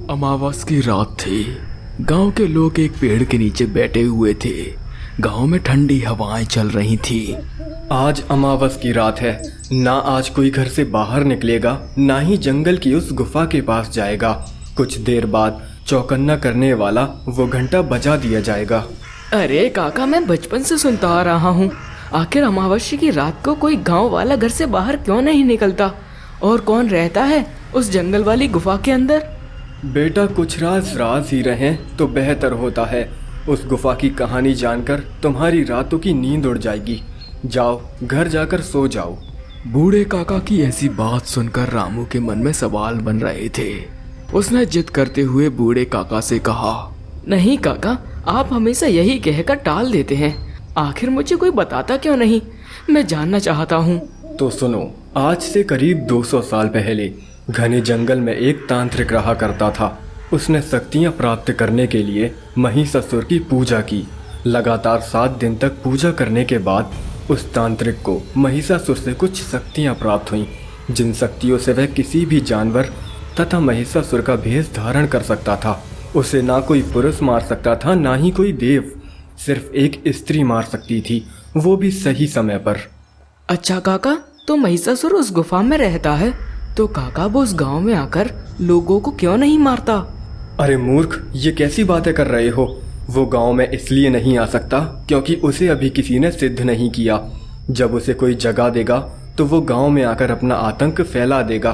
अमावस की रात थी। गांव के लोग एक पेड़ के नीचे बैठे हुए थे। गांव में ठंडी हवाएं चल रही थी। आज अमावस की रात है। ना आज कोई घर से बाहर निकलेगा, ना ही जंगल की उस गुफा के पास जाएगा। कुछ देर बाद चौकन्ना करने वाला वो घंटा बजा दिया जाएगा। अरे काका, मैं बचपन से सुनता आ रहा हूँ, आखिर अमावस्या की रात को कोई गांव वाला घर से बाहर क्यों नहीं निकलता? और कौन रहता है उस जंगल वाली गुफा के अंदर? बेटा, कुछ राज राज ही रहें तो बेहतर होता है। उस गुफा की कहानी जानकर तुम्हारी रातों की नींद उड़ जाएगी। जाओ, घर जाकर सो जाओ। बूढ़े काका की ऐसी बात सुनकर रामू के मन में सवाल बन रहे थे। उसने जिद करते हुए बूढ़े काका से कहा, नहीं काका, आप हमेशा यही कहकर टाल देते हैं। आखिर मुझे कोई बताता क्यों नहीं? मैं जानना चाहता हूँ। तो सुनो, आज से करीब 200 साल पहले घने जंगल में एक तांत्रिक रहा करता था। उसने शक्तियाँ प्राप्त करने के लिए महिषासुर की पूजा की। लगातार 7 दिन तक पूजा करने के बाद उस तांत्रिक को महिषासुर से कुछ शक्तियाँ प्राप्त हुईं, जिन शक्तियों से वह किसी भी जानवर तथा महिषासुर का भेष धारण कर सकता था। उसे ना कोई पुरुष मार सकता था, ना ही कोई देव। सिर्फ एक स्त्री मार सकती थी, वो भी सही समय पर। अच्छा काका, तो महिषासुर उस गुफा में रहता है, तो काका वो उस गांव में आकर लोगों को क्यों नहीं मारता? अरे मूर्ख, ये कैसी बातें कर रहे हो? वो गांव में इसलिए नहीं आ सकता क्योंकि उसे अभी किसी ने सिद्ध नहीं किया। जब उसे कोई जगा देगा तो वो गांव में आकर अपना आतंक फैला देगा।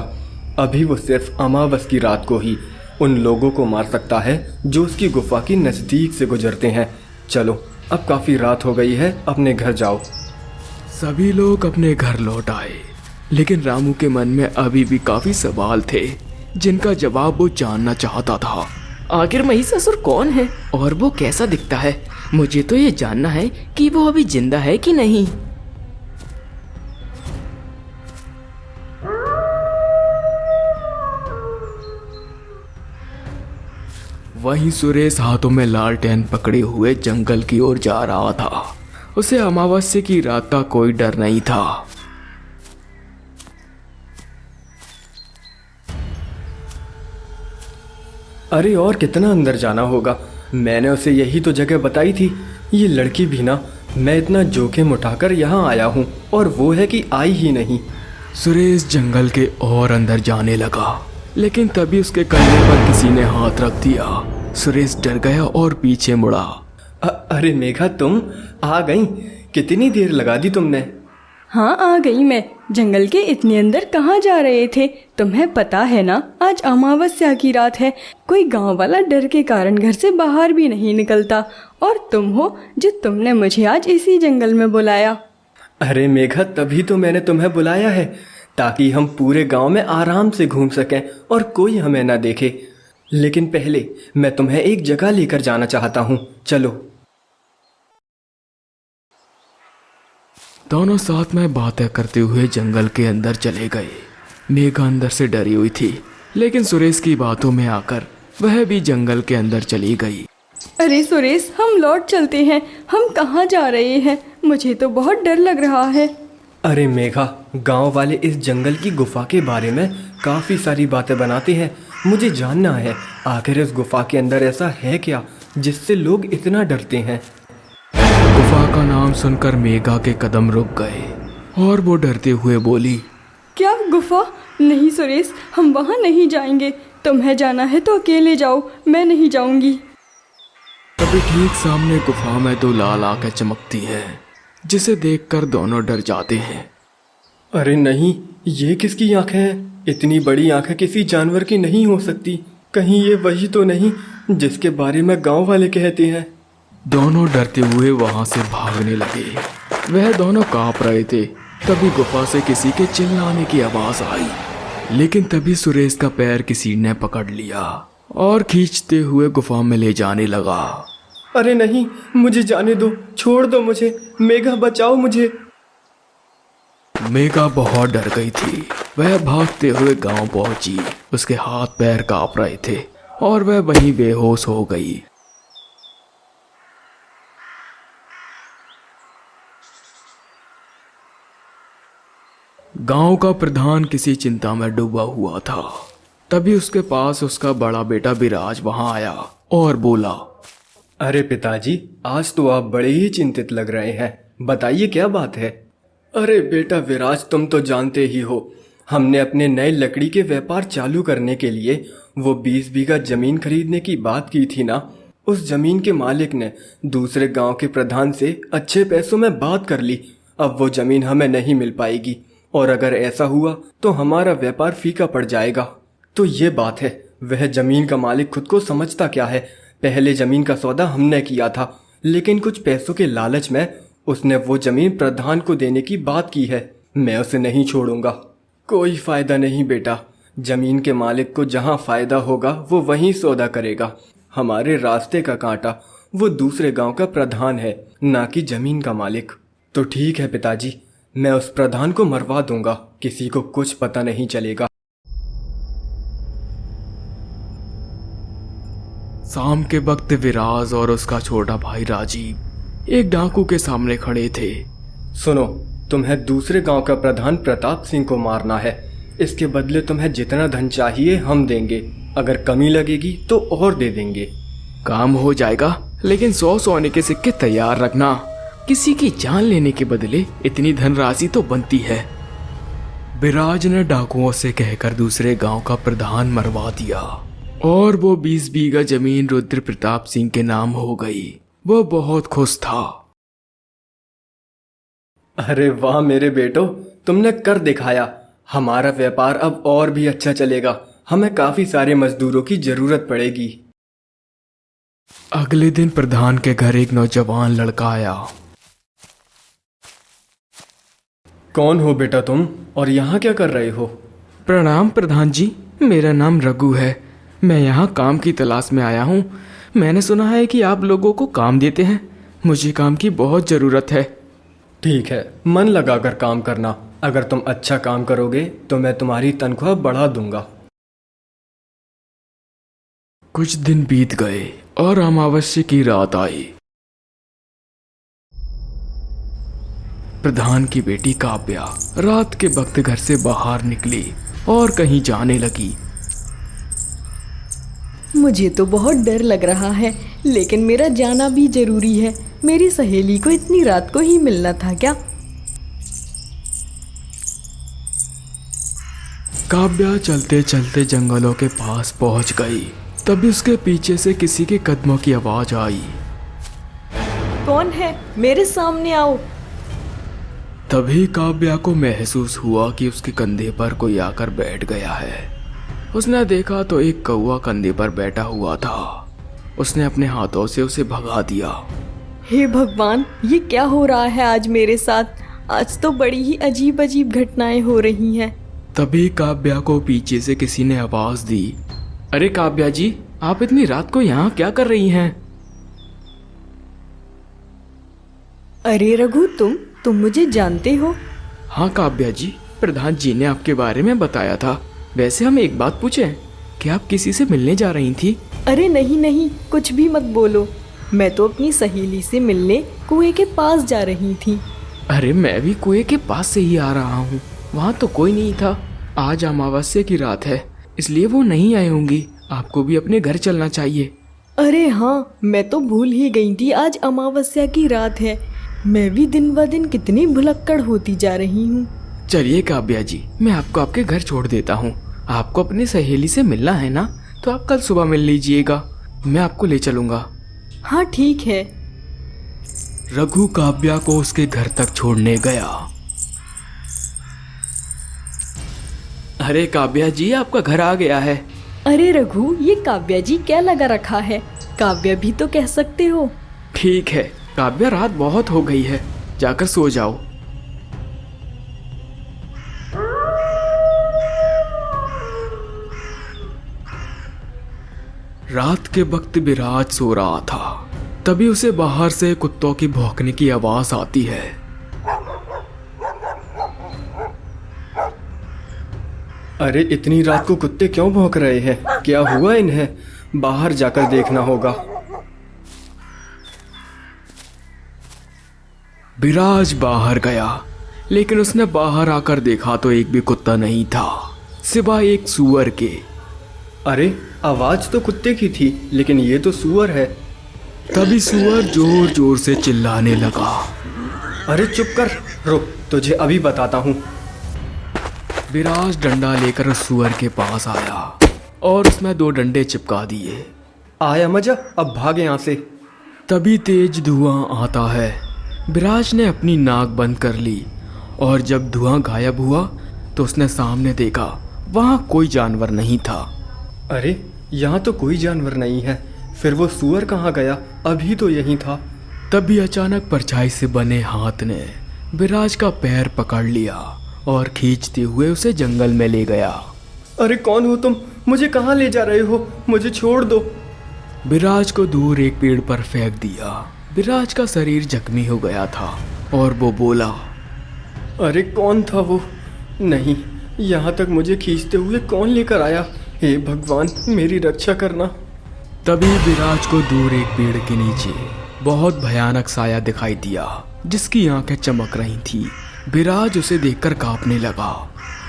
अभी वो सिर्फ अमावस की रात को ही उन लोगों को मार सकता है जो उसकी गुफा की नज़दीक से गुजरते हैं। चलो, अब काफ़ी रात हो गई है, अपने घर जाओ। सभी लोग अपने घर लौट आए, लेकिन रामू के मन में अभी भी काफी सवाल थे जिनका जवाब वो जानना चाहता था। आखिर महिषासुर कौन है और वो कैसा दिखता है? मुझे तो ये जानना है कि वो अभी जिंदा है कि नहीं। वहीं सुरेश हाथों में लालटेन पकड़े हुए जंगल की ओर जा रहा था। उसे अमावस्या की रात का कोई डर नहीं था। अरे और कितना अंदर जाना होगा? मैंने उसे यही तो जगह बताई थी। ये लड़की भी ना, मैं इतना जोखिम उठाकर यहाँ आया हूँ और वो है कि आई ही नहीं। सुरेश जंगल के और अंदर जाने लगा, लेकिन तभी उसके कंधे पर किसी ने हाथ रख दिया। सुरेश डर गया और पीछे मुड़ा। अरे मेघा, तुम आ गई? कितनी देर लगा दी तुमने? हाँ, आ गई मैं। जंगल के इतने अंदर कहाँ जा रहे थे? तुम्हें पता है ना, आज अमावस्या की रात है। कोई गांव वाला डर के कारण घर से बाहर भी नहीं निकलता, और तुम हो जो तुमने मुझे आज इसी जंगल में बुलाया। अरे मेघा, तभी तो मैंने तुम्हें बुलाया है, ताकि हम पूरे गांव में आराम से घूम सकें और कोई हमें ना देखे। लेकिन पहले मैं तुम्हें एक जगह लेकर जाना चाहता हूँ, चलो। दोनों साथ में बातें करते हुए जंगल के अंदर चले गए। मेघा अंदर से डरी हुई थी, लेकिन सुरेश की बातों में आकर वह भी जंगल के अंदर चली गई। अरे सुरेश, हम लौट चलते हैं। हम कहाँ जा रहे हैं? मुझे तो बहुत डर लग रहा है। अरे मेघा, गांव वाले इस जंगल की गुफा के बारे में काफ़ी सारी बातें बनाते हैं। मुझे जानना है, आखिर इस गुफा के अंदर ऐसा है क्या जिससे लोग इतना डरते हैं। गुफा का नाम सुनकर मेघा के कदम रुक गए और वो डरते हुए बोली, क्या गुफा? नहीं सुरेश, हम वहाँ नहीं जाएंगे। तुम्हें जाना है तो अकेले जाओ, मैं नहीं जाऊंगी। तभी ठीक सामने गुफा में 2 लाल आंखें चमकती हैं, जिसे देखकर दोनों डर जाते हैं। अरे नहीं, ये किसकी आंखें हैं? इतनी बड़ी आंखें किसी जानवर की नहीं हो सकती। कहीं ये वही तो नहीं जिसके बारे में गांव वाले कहते हैं। दोनों डरते हुए वहां से भागने लगे। वह दोनों कांप रहे थे। तभी गुफा से किसी के चिल्लाने की आवाज आई, लेकिन तभी सुरेश का पैर किसी ने पकड़ लिया और खींचते हुए गुफा में ले जाने लगा। अरे नहीं, मुझे जाने दो, छोड़ दो मुझे। मेघा, बचाओ मुझे। मेघा बहुत डर गई थी। वह भागते हुए गांव पहुंची। उसके हाथ पैर कांप रहे थे और वह वहीं बेहोश हो गई। गांव का प्रधान किसी चिंता में डूबा हुआ था। तभी उसके पास उसका बड़ा बेटा विराज वहां आया और बोला, अरे पिताजी, आज तो आप बड़े ही चिंतित लग रहे हैं। बताइए क्या बात है। अरे बेटा विराज, तुम तो जानते ही हो, हमने अपने नए लकड़ी के व्यापार चालू करने के लिए वो 20 बीघा जमीन खरीदने की बात की थी ना। उस जमीन के मालिक ने दूसरे गांव के प्रधान से अच्छे पैसों में बात कर ली। अब वो जमीन हमें नहीं मिल पाएगी, और अगर ऐसा हुआ तो हमारा व्यापार फीका पड़ जाएगा। तो ये बात है, वह जमीन का मालिक खुद को समझता क्या है। पहले जमीन का सौदा हमने किया था, लेकिन कुछ पैसों के लालच में उसने वो जमीन प्रधान को देने की बात की है। मैं उसे नहीं छोड़ूंगा। कोई फायदा नहीं बेटा, जमीन के मालिक को जहां फायदा होगा वो वहीं सौदा करेगा। हमारे रास्ते का कांटा वो दूसरे गांव का प्रधान है, ना कि जमीन का मालिक। तो ठीक है पिताजी, मैं उस प्रधान को मरवा दूंगा, किसी को कुछ पता नहीं चलेगा। शाम के वक्त विराज और उसका छोटा भाई राजीव एक डाकू के सामने खड़े थे। सुनो, तुम्हें दूसरे गांव का प्रधान प्रताप सिंह को मारना है। इसके बदले तुम्हें जितना धन चाहिए हम देंगे, अगर कमी लगेगी तो और दे देंगे। काम हो जाएगा, लेकिन 100 सोने के सिक्के तैयार रखना। किसी की जान लेने के बदले इतनी धनराशि तो बनती है। विराज ने डाकुओं से कहकर दूसरे गांव का प्रधान मरवा दिया और वो 20 बीघा जमीन रुद्र प्रताप सिंह के नाम हो गई। वो बहुत खुश था। अरे वाह मेरे बेटो, तुमने कर दिखाया। हमारा व्यापार अब और भी अच्छा चलेगा। हमें काफी सारे मजदूरों की जरूरत पड़ेगी। अगले दिन प्रधान के घर एक नौजवान लड़का आया। कौन हो बेटा तुम, और यहाँ क्या कर रहे हो? प्रणाम प्रधान जी, मेरा नाम रघु है। मैं यहाँ काम की तलाश में आया हूँ। मैंने सुना है कि आप लोगों को काम देते हैं। मुझे काम की बहुत ज़रूरत है। ठीक है, मन लगाकर काम करना। अगर तुम अच्छा काम करोगे तो मैं तुम्हारी तनख्वाह बढ़ा दूंगा। कुछ दिन बीत गए और अमावस्या की रात आई। प्रधान की बेटी काव्या रात के वक्त घर से बाहर निकली और कहीं जाने लगी। मुझे तो बहुत डर लग रहा है, लेकिन मेरा जाना भी जरूरी है। मेरी सहेली को इतनी रात को ही मिलना था क्या? काव्या चलते चलते जंगलों के पास पहुंच गई। तभी उसके पीछे से किसी के कदमों की आवाज आई। कौन है? मेरे सामने आओ। तभी काव्या को महसूस हुआ कि उसके कंधे पर कोई आकर बैठ गया है। उसने देखा तो एक कौवा कंधे पर बैठा हुआ था। उसने अपने हाथों से उसे भगा दिया। हे भगवान, ये क्या हो रहा है आज मेरे साथ? आज तो बड़ी ही अजीब अजीब घटनाएं हो रही हैं। तभी काव्या को पीछे से किसी ने आवाज दी। अरे काव्या जी, आप इतनी रात को यहाँ क्या कर रही हैं? अरे रघु, तुम मुझे जानते हो? हाँ काव्या जी, प्रधान जी ने आपके बारे में बताया था। वैसे हम एक बात पूछें, कि आप किसी से मिलने जा रही थी? अरे नहीं नहीं, कुछ भी मत बोलो। मैं तो अपनी सहेली से मिलने कुएं के पास जा रही थी। अरे मैं भी कुएं के पास से ही आ रहा हूँ। वहाँ तो कोई नहीं था। आज अमावस्या की रात है, इसलिए वो नहीं आए होंगी। आपको भी अपने घर चलना चाहिए। अरे हाँ, मैं तो भूल ही गई थी आज अमावस्या की रात है। मैं भी दिन ब दिन कितनी भुलक्कड़ होती जा रही हूँ। चलिए काव्या जी, मैं आपको आपके घर छोड़ देता हूँ। आपको अपनी सहेली से मिलना है ना, तो आप कल सुबह मिल लीजिएगा। मैं आपको ले चलूंगा। हाँ ठीक है। रघु काव्या को उसके घर तक छोड़ने गया। अरे काव्या जी, आपका घर आ गया है। अरे रघु, ये काव्या जी क्या लगा रखा है? काव्या भी तो कह सकते हो। ठीक है काव्या, रात बहुत हो गई है, जाकर सो जाओ। रात के वक्त विराज सो रहा था। तभी उसे बाहर से कुत्तों की भौंकने की आवाज आती है। अरे इतनी रात को कुत्ते क्यों भौंक रहे हैं? क्या हुआ इन्हें? बाहर जाकर देखना होगा। विराज बाहर गया। लेकिन उसने बाहर आकर देखा तो एक भी कुत्ता नहीं था, सिवाय एक सूअर के। अरे आवाज तो कुत्ते की थी, लेकिन ये तो सूअर है। तभी सूअर जोर जोर से चिल्लाने लगा। अरे चुप कर, रुक, तुझे अभी बताता हूँ। विराज डंडा लेकर उस सूअर के पास आया और उसमें 2 डंडे चिपका दिए। आया मजा, अब भाग यहाँ से। तभी तेज धुआं आता है। विराज ने अपनी नाक बंद कर ली और जब धुआं गायब हुआ तो उसने सामने देखा, वहां कोई जानवर नहीं था। अरे यहाँ तो कोई जानवर नहीं है, फिर वो सूअर कहाँ गया? अभी तो यहीं था। तभी अचानक परछाई से बने हाथ ने विराज का पैर पकड़ लिया और खींचते हुए उसे जंगल में ले गया। अरे कौन हो तुम? मुझे कहाँ ले जा रहे हो? मुझे छोड़ दो। विराज को दूर एक पेड़ पर फेंक दिया। विराज का शरीर जख्मी हो गया था और वो बोला, अरे कौन था वो? नहीं, यहाँ तक मुझे खींचते हुए कौन लेकर आया? हे भगवान, मेरी रक्षा करना। तभी विराज को दूर एक पेड़ के नीचे बहुत भयानक साया दिखाई दिया, जिसकी आंखें चमक रही थी। विराज उसे देखकर कांपने लगा।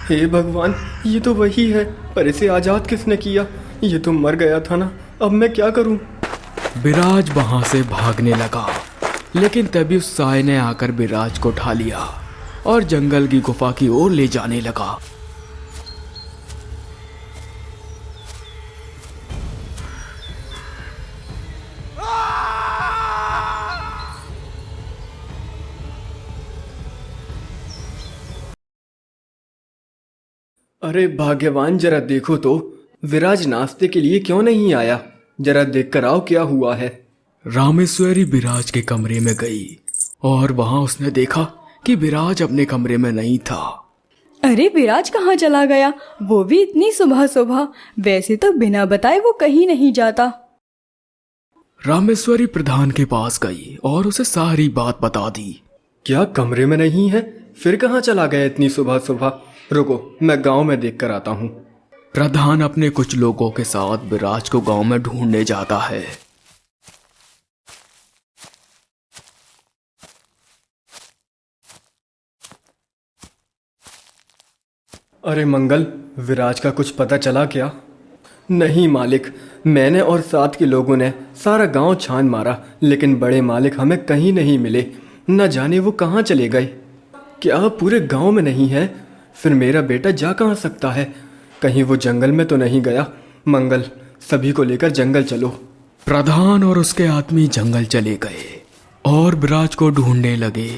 हे भगवान, ये तो वही है, पर इसे आजाद किसने किया? ये तो मर गया था ना, अब मैं क्या करूं? विराज वहां से भागने लगा, लेकिन तभी उस साए ने आकर विराज को उठा लिया और जंगल की गुफा की ओर ले जाने लगा। अरे भाग्यवान, जरा देखो तो विराज नाश्ते के लिए क्यों नहीं आया? जरा देख कर आओ क्या हुआ है। रामेश्वरी विराज के कमरे में गई और वहां उसने देखा कि विराज अपने कमरे में नहीं था। अरे विराज कहाँ चला गया? वो भी इतनी सुबह सुबह? वैसे तो बिना बताए वो कहीं नहीं जाता। रामेश्वरी प्रधान के पास गई और उसे सारी बात बता दी। क्या कमरे में नहीं है? फिर कहाँ चला गया इतनी सुबह सुबह? रुको, मैं गांव में देख कर आता हूँ। प्रधान अपने कुछ लोगों के साथ विराज को गांव में ढूंढने जाता है। अरे मंगल, विराज का कुछ पता चला क्या? नहीं मालिक, मैंने और साथ के लोगों ने सारा गांव छान मारा, लेकिन बड़े मालिक हमें कहीं नहीं मिले। न जाने वो कहाँ चले गए। क्या पूरे गांव में नहीं है? फिर मेरा बेटा जा कहाँ सकता है? कहीं वो जंगल में तो नहीं गया? मंगल, सभी को लेकर जंगल चलो। प्रधान और उसके आदमी जंगल चले गए और विराज को ढूंढने लगे।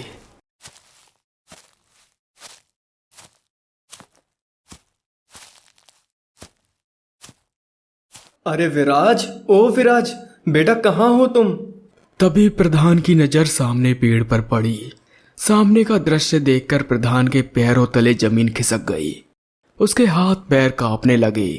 अरे विराज, ओ विराज, बेटा कहाँ हो तुम? तभी प्रधान की नजर सामने पेड़ पर पड़ी। सामने का दृश्य देखकर प्रधान के पैरों तले जमीन खिसक गई। उसके हाथ पैर कांपने लगे।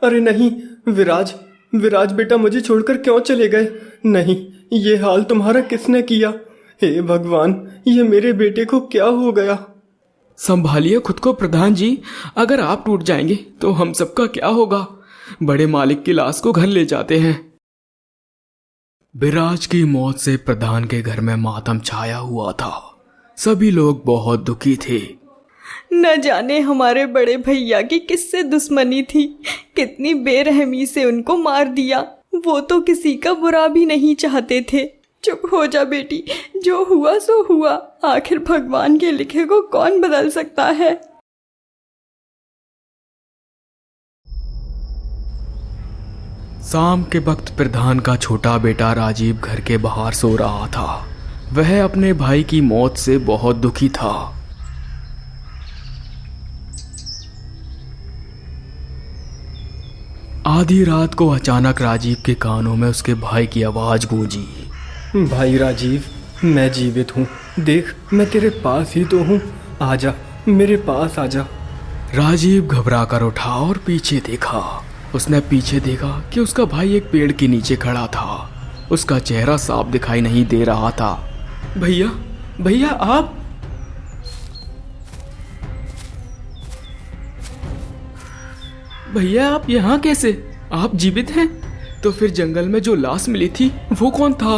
अरे नहीं, विराज, विराज बेटा मुझे छोड़कर क्यों चले गए? नहीं, ये हाल तुम्हारा किसने किया? हे भगवान, ये मेरे बेटे को क्या हो गया? संभालिए खुद को प्रधान जी, अगर आप टूट जाएंगे तो हम सबका क्या होगा? बड़े मालिक की लाश को घर ले जाते हैं। विराज की मौत से प्रधान के घर में मातम छाया हुआ था। सभी लोग बहुत दुखी थे। न जाने हमारे बड़े भैया की किससे दुश्मनी थी, कितनी बेरहमी से उनको मार दिया। वो तो किसी का बुरा भी नहीं चाहते थे। चुप हो जा बेटी, जो हुआ सो हुआ। आखिर भगवान के लिखे को कौन बदल सकता है। शाम के वक्त प्रधान का छोटा बेटा राजीव घर के बाहर सो रहा था। वह अपने भाई की मौत से बहुत दुखी था। आधी रात को अचानक राजीव के कानों में उसके भाई की आवाज गूंजी। भाई राजीव, मैं जीवित हूँ। देख, मैं तेरे पास ही तो हूँ। आजा, मेरे पास आजा। राजीव घबरा कर उठा और पीछे देखा। उसने पीछे देखा कि उसका भाई एक पेड़ के नीचे खड़ा था। उसका चेहरा साफ दिखाई नहीं दे रहा था। भैया, भैया आप? भैया आप यहाँ कैसे? आप जीवित हैं? तो फिर जंगल में जो लाश मिली थी वो कौन था?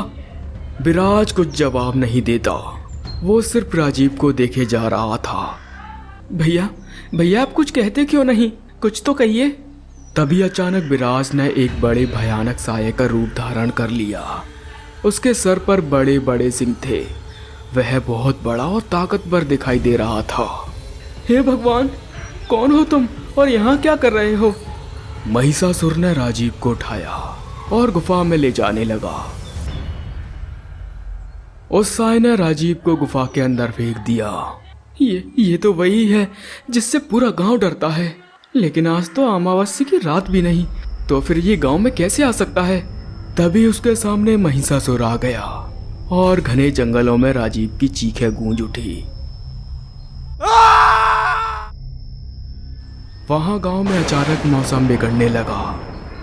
विराज कुछ जवाब नहीं देता। वो सिर्फ राजीव को देखे जा रहा था। भैया भैया आप कुछ कहते क्यों नहीं, कुछ तो कहिए। तभी अचानक विराज ने एक बड़े भयानक साये का रूप धारण कर लिया। उसके सर पर बड़े बड़े सिंह थे। वह बहुत बड़ा और ताकतवर दिखाई दे रहा था। हे भगवान, कौन हो तुम और यहाँ क्या कर रहे हो? महिषासुर ने राजीव को उठाया और गुफा में ले जाने लगा। उस साये ने राजीव को गुफा के अंदर फेंक दिया। ये तो वही है जिससे पूरा गांव डरता है। लेकिन आज तो अमावस्या की रात भी नहीं, तो फिर ये गांव में कैसे आ सकता है? तभी उसके सामने महिषासुर आ गया और घने जंगलों में राजीव की चीखें गूंज उठी। वहां गांव में अचानक मौसम बिगड़ने लगा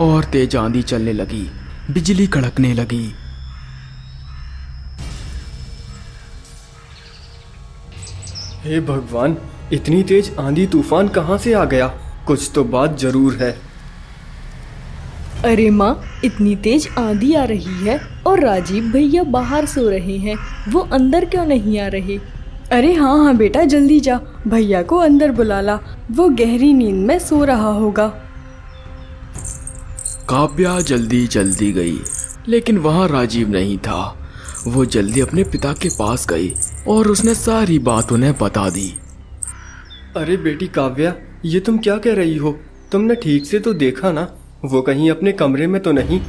और तेज आंधी चलने लगी, बिजली कड़कने लगी। हे भगवान, इतनी तेज आंधी तूफान कहाँ से आ गया? कुछ तो बात जरूर है। अरे माँ, इतनी तेज आंधी आ रही है और राजीव भैया बाहर सो रहे हैं, वो अंदर क्यों नहीं आ रहे? अरे हाँ हाँ बेटा, जल्दी जा, भैया को अंदर बुला ला, वो गहरी नींद में सो रहा होगा। काव्या जल्दी जल्दी गई, लेकिन वहां राजीव नहीं था। वो जल्दी अपने पिता के पास गई और उसने सारी बात उन्हें बता दी। अरे बेटी काव्या, ये तुम क्या कह रही हो? तुमने ठीक से तो देखा ना, वो कहीं अपने कमरे में तो नहीं?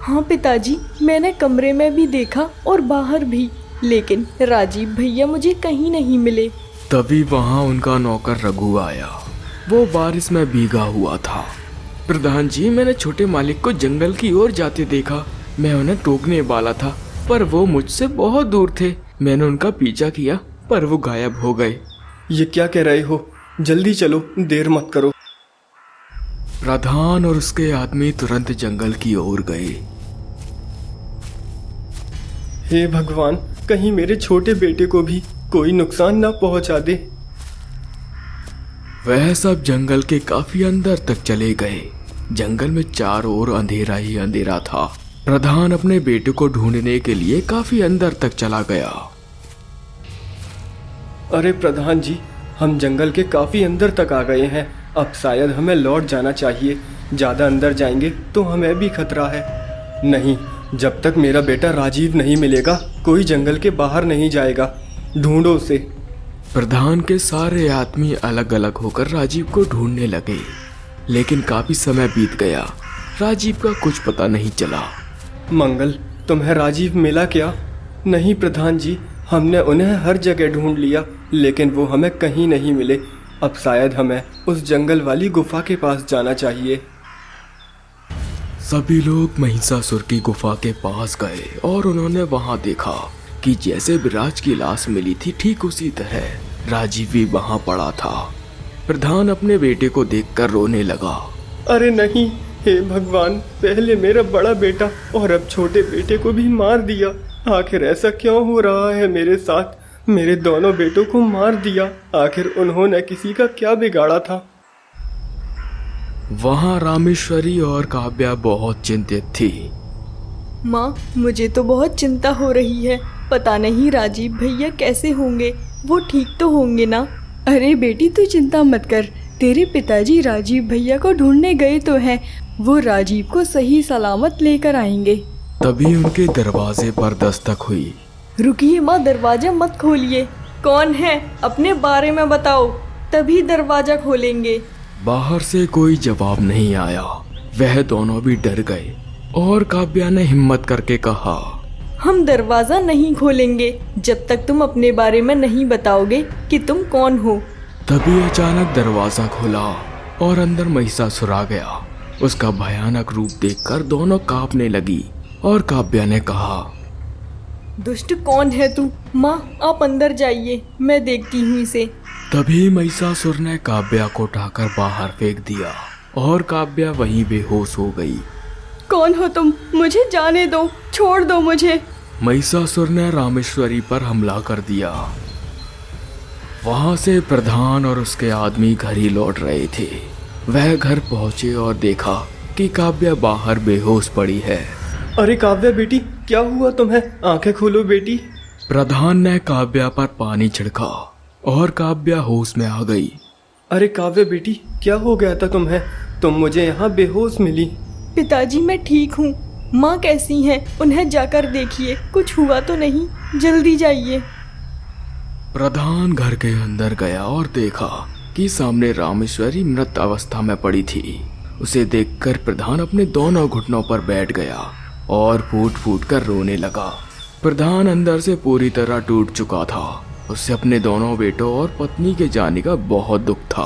हाँ पिताजी, मैंने कमरे में भी देखा और बाहर भी, लेकिन राजीव भैया मुझे कहीं नहीं मिले। तभी वहां उनका नौकर रघु आया। वो बारिश में भीगा हुआ था। प्रधान जी, मैंने छोटे मालिक को जंगल की ओर जाते देखा। मैं उन्हें टोकने वाला था, पर वो मुझसे बहुत दूर थे। मैंने उनका पीछा किया, पर वो गायब हो गए। ये क्या कह रहे हो? जल्दी चलो, देर मत करो। प्रधान और उसके आदमी तुरंत जंगल की ओर गए। हे भगवान, कहीं मेरे छोटे बेटे को भी कोई नुकसान ना पहुंचा दे। वह सब जंगल के काफी अंदर तक चले गए। जंगल में चारों ओर अंधेरा ही अंधेरा था। प्रधान अपने बेटे को ढूंढने के लिए काफी अंदर तक चला गया। अरे प्रधान जी, हम जंगल के काफी अंदर तक आ गए हैं। अब शायद हमें लौट जाना चाहिए। ज्यादा अंदर जाएंगे तो हमें भी खतरा है। नहीं, जब तक मेरा बेटा राजीव नहीं मिलेगा, कोई जंगल के बाहर नहीं जाएगा। ढूंढो उसे। प्रधान के सारे आदमी अलग अलग होकर राजीव को ढूंढने लगे, लेकिन काफी समय बीत गया। राजीव का कुछ पता नहीं चला। मंगल, तुम्हें राजीव मिला क्या? नहीं प्रधान जी, हमने उन्हें हर जगह ढूंढ लिया, लेकिन वो हमें कहीं नहीं मिले। अब शायद हमें उस जंगल वाली गुफा के पास जाना चाहिए। सभी लोग महिषासुर की गुफा के पास गए और उन्होंने वहां देखा कि जैसे विराज की लाश मिली थी, ठीक उसी तरह राजीव भी वहां पड़ा था। प्रधान अपने बेटे को देखकर रोने लगा। अरे नहीं, हे भगवान, पहले मेरा बड़ा बेटा और अब छोटे बेटे को भी मार दिया। आखिर ऐसा क्यों हो रहा है मेरे साथ? मेरे दोनों बेटों को मार दिया। आखिर उन्होंने किसी का क्या बिगाड़ा था? वहां रामेश्वरी और काव्या बहुत चिंतित थी। माँ, मुझे तो बहुत चिंता हो रही है। पता नहीं राजीव भैया कैसे होंगे, वो ठीक तो होंगे ना? अरे बेटी, तू चिंता मत कर, तेरे पिताजी राजीव भैया को ढूंढने गए तो हैं। वो राजीव को सही सलामत लेकर आएंगे। तभी उनके दरवाजे पर दस्तक हुई। रुकिए माँ, दरवाजा मत खोलिए। कौन है? अपने बारे में बताओ, तभी दरवाजा खोलेंगे। बाहर से कोई जवाब नहीं आया। वह दोनों भी डर गए और काव्या ने हिम्मत करके कहा, हम दरवाजा नहीं खोलेंगे जब तक तुम अपने बारे में नहीं बताओगे कि तुम कौन हो। तभी अचानक दरवाजा खुला और अंदर महिषासुर आ गया। उसका भयानक रूप देखकर दोनों कांपने लगी और काव्या ने कहा, दुष्ट कौन है तू? माँ, आप अंदर जाइए, मैं देखती हूँ इसे। तभी महिषासुर ने काव्या को उठाकर बाहर फेंक दिया और काव्या वहीं बेहोश हो गई। कौन हो तुम? मुझे जाने दो, छोड़ दो मुझे। महिषासुर ने रामेश्वरी पर हमला कर दिया। वहां से प्रधान और उसके आदमी घर ही लौट रहे थे। वह घर पहुंचे और देखा कि काव्या बाहर बेहोश पड़ी है। अरे काव्या बेटी, क्या हुआ तुम्हें? आंखें खोलो बेटी। प्रधान ने काव्या पर पानी छिड़का और काव्या होश में आ गई। अरे काव्या बेटी, क्या हो गया था तुम्हें? तुम मुझे यहाँ बेहोश मिली। पिताजी मैं ठीक हूँ। माँ कैसी हैं? उन्हें जाकर देखिए, कुछ हुआ तो नहीं? जल्दी जाइए। प्रधान घर के अंदर गया और देखा कि सामने रामेश्वरी मृत अवस्था में पड़ी थी। उसे देखकर प्रधान अपने दोनों घुटनों पर बैठ गया और फूट फूट कर रोने लगा। प्रधान अंदर से पूरी तरह टूट चुका था। उसे अपने दोनों बेटों और पत्नी के जाने का बहुत दुख था।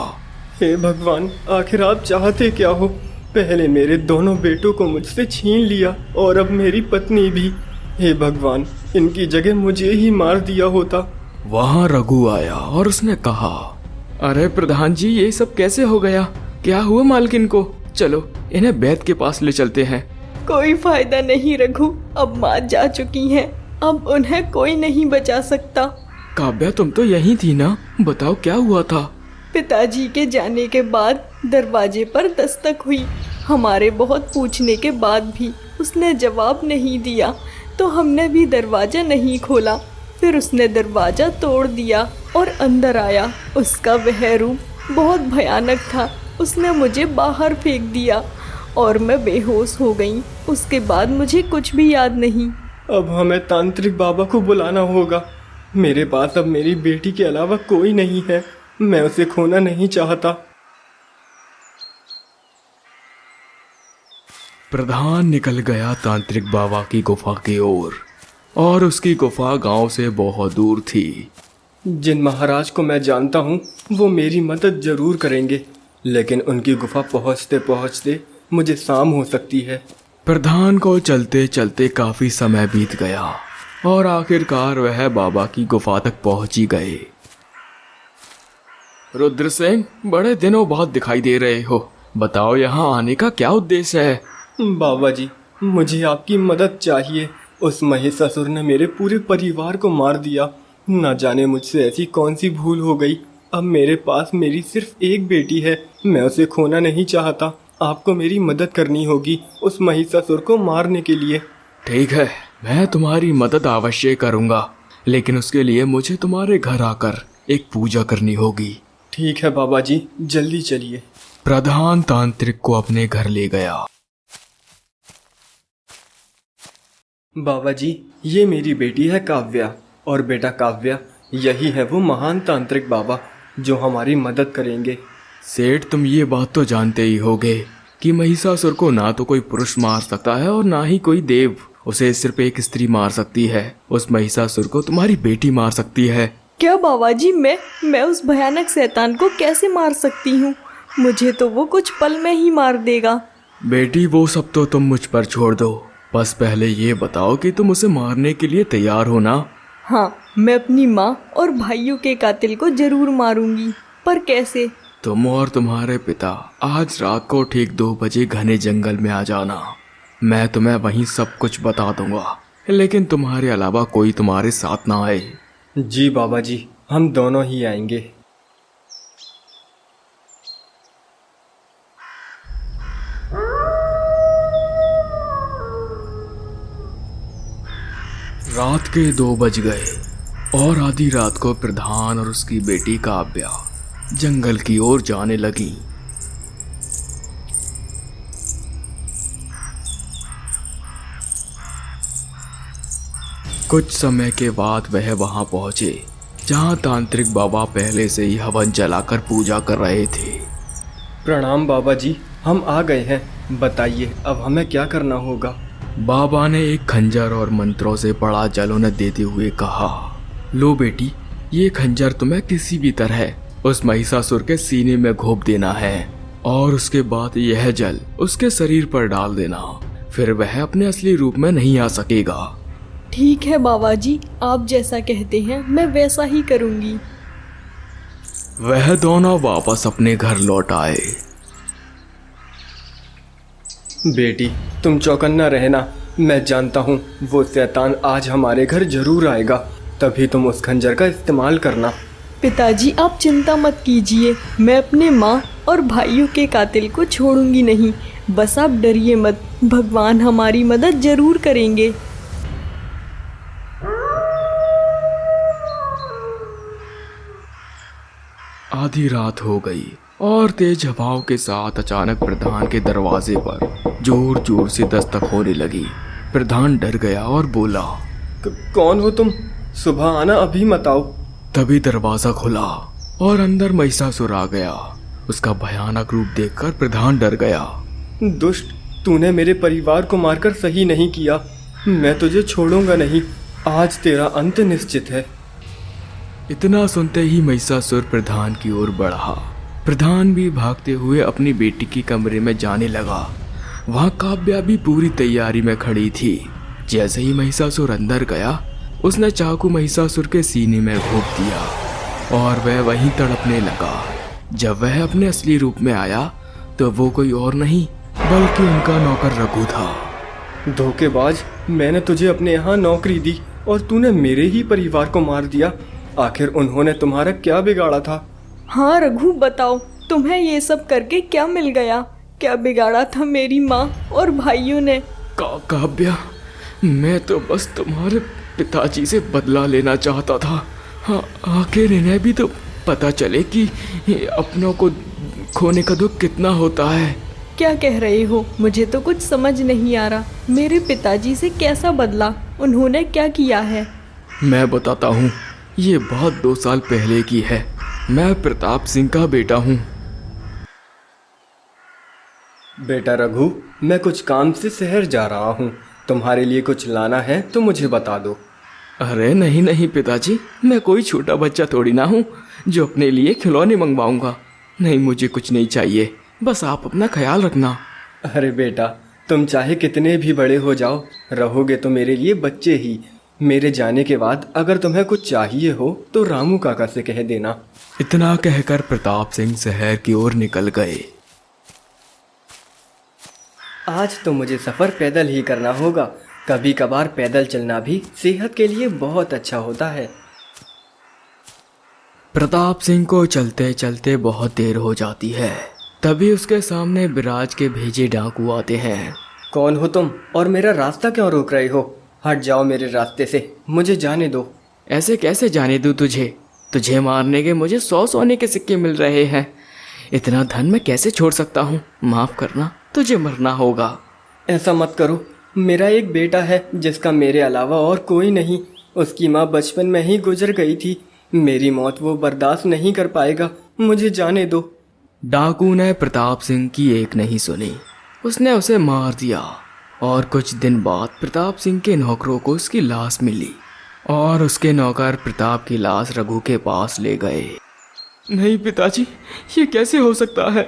हे भगवान, आखिर आप चाहते क्या हो? पहले मेरे दोनों बेटों को मुझसे छीन लिया और अब मेरी पत्नी भी। हे भगवान, इनकी जगह मुझे ही मार दिया होता। वहाँ रघु आया और उसने कहा, अरे प्रधान जी, ये सब कैसे हो गया? क्या हुआ मालकिन को? चलो इन्हें वैद्य के पास ले चलते हैं। कोई फायदा नहीं रघु, अब माँ जा चुकी हैं, अब उन्हें कोई नहीं बचा सकता। काव्या तुम तो यहीं थी ना, बताओ क्या हुआ था? पिताजी के जाने के बाद दरवाजे पर दस्तक हुई। हमारे बहुत पूछने के बाद भी उसने जवाब नहीं दिया, तो हमने भी दरवाजा नहीं खोला। फिर उसने दरवाजा तोड़ दिया और अंदर आया। उसका वह रूप बहुत भयानक था। उसने मुझे बाहर फेंक दिया और मैं बेहोश हो गई। उसके बाद मुझे कुछ भी याद नहीं। अब हमें तांत्रिक बाबा को बुलाना होगा। मेरे पास अब मेरी बेटी के अलावा कोई नहीं है। मैं उसे खोना नहीं चाहता। प्रधान निकल गया तांत्रिक बाबा की गुफा की ओर और उसकी गुफा गांव से बहुत दूर थी। जिन महाराज को मैं जानता हूँ वो मेरी मदद जरूर करेंगे, लेकिन उनकी गुफा पहुँचते पहुँचते मुझे शाम हो सकती है। प्रधान को चलते चलते काफी समय बीत गया और आखिरकार वह बाबा की गुफा तक पहुंच ही गए। रुद्र सिंह, बड़े दिनों बाद दिखाई दे रहे हो, बताओ यहाँ आने का क्या उद्देश्य है? बाबा जी, मुझे आपकी मदद चाहिए। उस महिषासुर ने मेरे पूरे परिवार को मार दिया। न जाने मुझसे ऐसी कौन सी भूल हो गई। अब मेरे पास मेरी सिर्फ एक बेटी है। मैं उसे खोना नहीं चाहता। आपको मेरी मदद करनी होगी उस महिषासुर को मारने के लिए। ठीक है, मैं तुम्हारी मदद अवश्य करूंगा, लेकिन उसके लिए मुझे तुम्हारे घर आकर एक पूजा करनी होगी। ठीक है बाबा जी, जल्दी चलिए। प्रधान तांत्रिक को अपने घर ले गया। बाबा जी, ये मेरी बेटी है काव्या, और बेटा काव्या, यही है वो महान तांत्रिक बाबा जो हमारी मदद करेंगे। सेठ, तुम ये बात तो जानते ही होगे कि महिषासुर को ना तो कोई पुरुष मार सकता है और ना ही कोई देव। उसे सिर्फ एक स्त्री मार सकती है। उस महिषासुर को तुम्हारी बेटी मार सकती है। क्या बाबा जी, मैं उस भयानक शैतान को कैसे मार सकती हूँ? मुझे तो वो कुछ पल में ही मार देगा। बेटी, वो सब तो तुम मुझ पर छोड़ दो। बस पहले ये बताओ कि तुम उसे मारने के लिए तैयार हो ना? हाँ, मैं अपनी माँ और भाइयों के कातिल को जरूर मारूंगी, पर कैसे? तुम और तुम्हारे पिता आज रात को ठीक 2 बजे घने जंगल में आ जाना। मैं तुम्हें वहीं सब कुछ बता दूंगा, लेकिन तुम्हारे अलावा कोई तुम्हारे साथ ना आए। जी बाबा जी, हम दोनों ही आएंगे। रात के 2 बज गए और आधी रात को प्रधान और उसकी बेटी काव्या जंगल की ओर जाने लगी। कुछ समय के बाद वह वहां पहुंचे जहां तांत्रिक बाबा पहले से ही हवन जलाकर पूजा कर रहे थे। प्रणाम बाबा जी, हम आ गए हैं। बताइए अब हमें क्या करना होगा? बाबा ने एक खंजर और मंत्रों से बड़ा जलोन देते हुए कहा, लो बेटी, ये खंजर तुम्हें किसी भी तरह उस महिषासुर के सीने में घोंप देना है और उसके बाद यह जल उसके शरीर पर डाल देना। फिर वह अपने असली रूप में नहीं आ सकेगा। ठीक है बाबा जी, आप जैसा कहते हैं मैं वैसा ही करूंगी। वह दोनों वापस अपने घर लौट आए। बेटी, तुम चौकन्ना रहना। मैं जानता हूँ वो शैतान आज हमारे घर जरूर आएगा, तभी तुम उस खंजर का इस्तेमाल करना। पिताजी, आप चिंता मत कीजिए, मैं अपने माँ और भाइयों के कातिल को छोड़ूंगी नहीं। बस आप डरिए मत, भगवान हमारी मदद जरूर करेंगे। आधी रात हो गई और तेज हवाओं के साथ अचानक प्रधान के दरवाजे पर जोर जोर से दस्तक होने लगी। प्रधान डर गया और बोला, कौन हो तुम? सुबह आना, अभी मत आओ। तभी दरवाजा खुला और अंदर महिषासुर आ गया। उसका भयानक रूप देखकर प्रधान डर गया। दुष्ट, तूने मेरे परिवार को मारकर सही नहीं किया। मैं तुझे छोड़ूंगा नहीं। आज तेरा अंत निश्चित है। इतना सुनते ही महिषासुर प्रधान की ओर बढ़ा। प्रधान भी भागते हुए अपनी बेटी के कमरे में जाने लगा। वहां काव्या भी पूरी तैयारी में खड़ी थी। जैसे ही महिषासुर अंदर गया, उसने चाकू महिषासुर के सीने में घोंप दिया और वह वहीं तड़पने लगा। जब वह अपने असली रूप में आया तो वो कोई और नहीं बल्कि उनका नौकर रघु था। धोखेबाज, मैंने तुझे अपने यहाँ नौकरी दी और तूने मेरे ही परिवार को मार दिया। आखिर उन्होंने तुम्हारा क्या बिगाड़ा था? हाँ रघु, बताओ तुम्हें ये सब करके क्या मिल गया? क्या बिगाड़ा था मेरी माँ और भाइयों ने? काव्या, मैं तो बस तुम्हारे पिताजी से बदला लेना चाहता था। हाँ, आखिर इन्हें भी तो पता चले कि अपनों को खोने का दुख कितना होता है। क्या कह रहे हो? मुझे तो कुछ समझ नहीं आ रहा। मेरे पिताजी से कैसा बदला? उन्होंने क्या किया है? मैं बताता हूँ, ये बहुत 2 साल पहले की है। मैं प्रताप सिंह का बेटा हूँ। बेटा रघु, मैं कुछ काम से शहर जा रहा हूँ। तुम्हारे लिए कुछ लाना है तो मुझे बता दो। अरे नहीं नहीं पिताजी, मैं कोई छोटा बच्चा थोड़ी ना हूँ जो अपने लिए खिलौने मंगवाऊंगा। नहीं, मुझे कुछ नहीं चाहिए, बस आप अपना ख्याल रखना। अरे बेटा, तुम चाहे कितने भी बड़े हो जाओ, रहोगे तो मेरे लिए बच्चे ही। मेरे जाने के बाद अगर तुम्हें कुछ चाहिए हो तो रामू काका से कह देना। इतना कहकर प्रताप सिंह शहर की ओर निकल गए। आज तो मुझे सफ़र पैदल ही करना होगा। कभी कभार पैदल चलना भी सेहत के लिए बहुत अच्छा होता है। प्रताप सिंह को चलते चलते बहुत देर हो जाती है। तभी उसके सामने बिराज के भेजे डाकू आते हैं। कौन हो तुम और मेरा रास्ता क्यों रोक रहे हो? हट जाओ मेरे रास्ते से, मुझे जाने दो। ऐसे कैसे जाने दूं तुझे मारने के मुझे 100 सोने के सिक्के मिल रहे हैं। इतना धन मैं कैसे छोड़ सकता हूँ? माफ करना, तुझे मरना होगा। ऐसा मत करो। मेरा एक बेटा है जिसका मेरे अलावा और कोई नहीं। उसकी माँ बचपन में ही गुजर गई थी। मेरी मौत वो बर्दाश्त नहीं कर पाएगा। मुझे जाने दो। डाकू ने प्रताप सिंह की एक नहीं सुनी, उसने उसे मार दिया। और कुछ दिन बाद प्रताप सिंह के नौकरों को उसकी लाश मिली और उसके नौकर प्रताप की लाश रघु के पास ले गए। नहीं पिताजी, ये कैसे हो सकता है?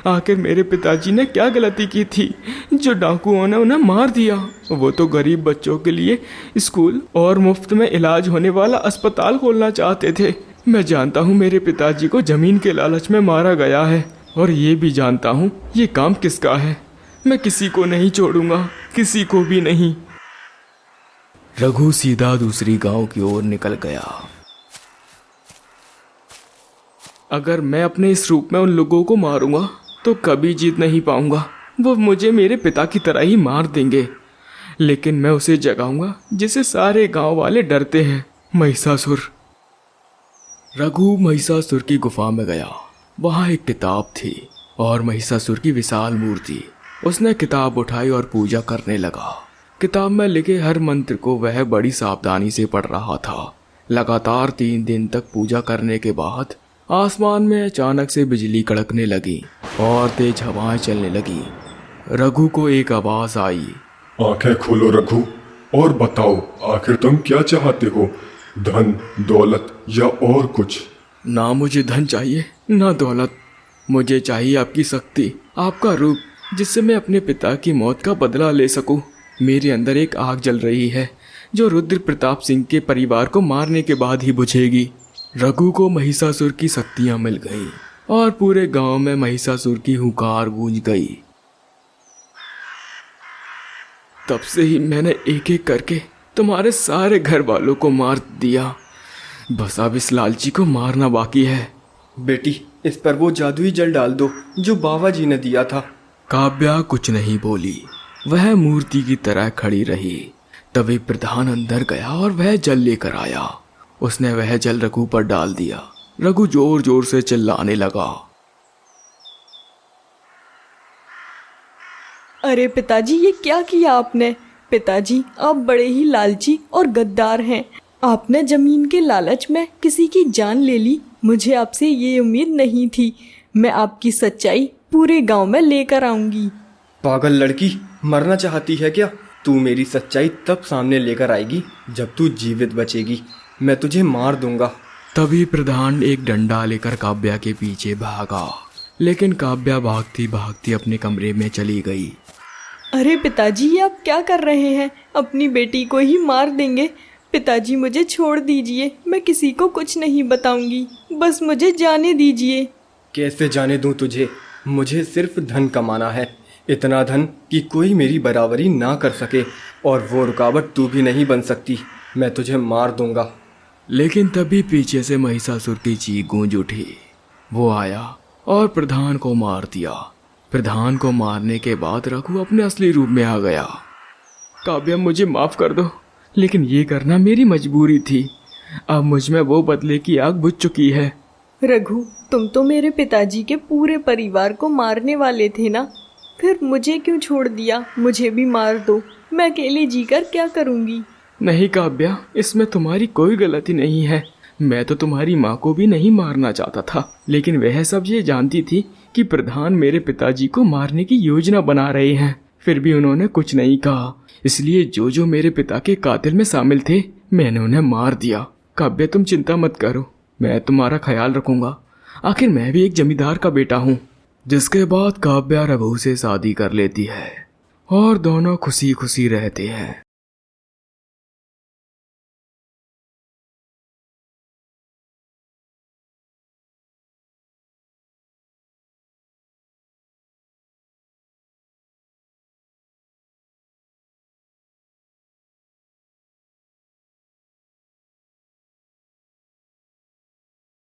आखिर मेरे पिताजी ने क्या गलती की थी जो डाकुओं ने उन्हें मार दिया? वो तो गरीब बच्चों के लिए स्कूल और मुफ्त में इलाज होने वाला अस्पताल खोलना चाहते थे। मैं जानता हूँ मेरे पिताजी को जमीन के लालच में मारा गया है और ये भी जानता हूँ ये काम किसका है। मैं किसी को नहीं छोड़ूंगा, किसी को भी नहीं। रघु सीधा दूसरी गांव की ओर निकल गया। अगर मैं अपने इस रूप में उन लोगों को मारूंगा तो कभी जीत नहीं पाऊंगा। वो मुझे मेरे पिता की तरह ही मार देंगे। लेकिन मैं उसे जगाऊंगा जिसे सारे गांव वाले डरते हैं, महिषासुर। रघु महिषासुर की गुफा में गया। वहां एक किताब थी और महिषासुर की विशाल मूर्ति। उसने किताब उठाई और पूजा करने लगा। किताब में लिखे हर मंत्र को वह बड़ी सावधानी से पढ़ रहा था। लगातार 3 दिन तक पूजा करने के बाद आसमान में अचानक से बिजली कड़कने लगी और तेज हवाएं चलने लगी। रघु को एक आवाज आई, आंखें खोलो रघु और बताओ आखिर तुम क्या चाहते हो? धन, दौलत या और कुछ? ना मुझे धन चाहिए ना दौलत। मुझे चाहिए आपकी शक्ति, आपका रूप, जिससे मैं अपने पिता की मौत का बदला ले सकूं। मेरे अंदर एक आग जल रही है जो रुद्र प्रताप सिंह के परिवार को मारने के बाद ही बुझेगी। रघु को महिषासुर की शक्तियां मिल गई और पूरे गांव में महिषासुर की हुंकार गूंज गई। तब से ही मैंने एक एक करके तुम्हारे सारे घर वालों को मार दिया। बस अब इस लालची को मारना बाकी है। बेटी, इस पर वो जादुई जल डाल दो जो बाबा जी ने दिया था। काव्या कुछ नहीं बोली, वह मूर्ति की तरह खड़ी रही। तभी प्रधान अंदर गया और वह जल लेकर आया। उसने वह जल रघु पर डाल दिया रघु जोर जोर से चिल्लाने लगा। अरे पिताजी, ये क्या किया आपने? पिताजी, आप बड़े ही लालची और गद्दार हैं। आपने जमीन के लालच में किसी की जान ले ली। मुझे आपसे ये उम्मीद नहीं थी। मैं आपकी सच्चाई पूरे गांव में लेकर आऊंगी। पागल लड़की, मरना चाहती है क्या? तू मेरी सच्चाई तब सामने लेकर आएगी जब तू जीवित बचेगी। मैं तुझे मार दूंगा। तभी प्रधान एक डंडा लेकर काव्या के पीछे भागा, लेकिन काव्या भागती भागती अपने कमरे में चली गई। अरे पिताजी, ये आप क्या कर रहे हैं? अपनी बेटी को ही मार देंगे। पिताजी, मुझे छोड़ दीजिए। मैं किसी को कुछ नहीं बताऊंगी। बस मुझे जाने दीजिए। कैसे जाने दूं तुझे? मुझे सिर्फ धन कमाना है, इतना धन कि कोई मेरी बराबरी ना कर सके, और वो रुकावट तू भी नहीं बन सकती। मैं तुझे मार दूंगा। लेकिन तभी पीछे से महिषासुर की चीख गूंज उठी। वो आया और प्रधान को मार दिया। प्रधान को मारने के बाद रघु अपने असली रूप में आ गया। काव्या, मुझे माफ कर दो, लेकिन ये करना मेरी मजबूरी थी। अब मुझ में वो बदले की आग बुझ चुकी है। रघु, तुम तो मेरे पिताजी के पूरे परिवार को मारने वाले थे ना? फिर मुझे क्यों छोड़ दिया? मुझे भी मार दो। मैं अकेले जीकर क्या करूंगी? नहीं काव्या, इसमें तुम्हारी कोई गलती नहीं है। मैं तो तुम्हारी माँ को भी नहीं मारना चाहता था, लेकिन वह सब ये जानती थी कि प्रधान मेरे पिताजी को मारने की योजना बना रहे हैं। फिर भी उन्होंने कुछ नहीं कहा, इसलिए जो मेरे पिता के कातिल में शामिल थे, मैंने उन्हें मार दिया। काव्या, तुम चिंता मत करो, मैं तुम्हारा ख्याल रखूंगा। आखिर मैं भी एक जमींदार का बेटा हूँ। जिसके बाद काव्या रघु से शादी कर लेती है और दोनों खुशी खुशी रहते हैं।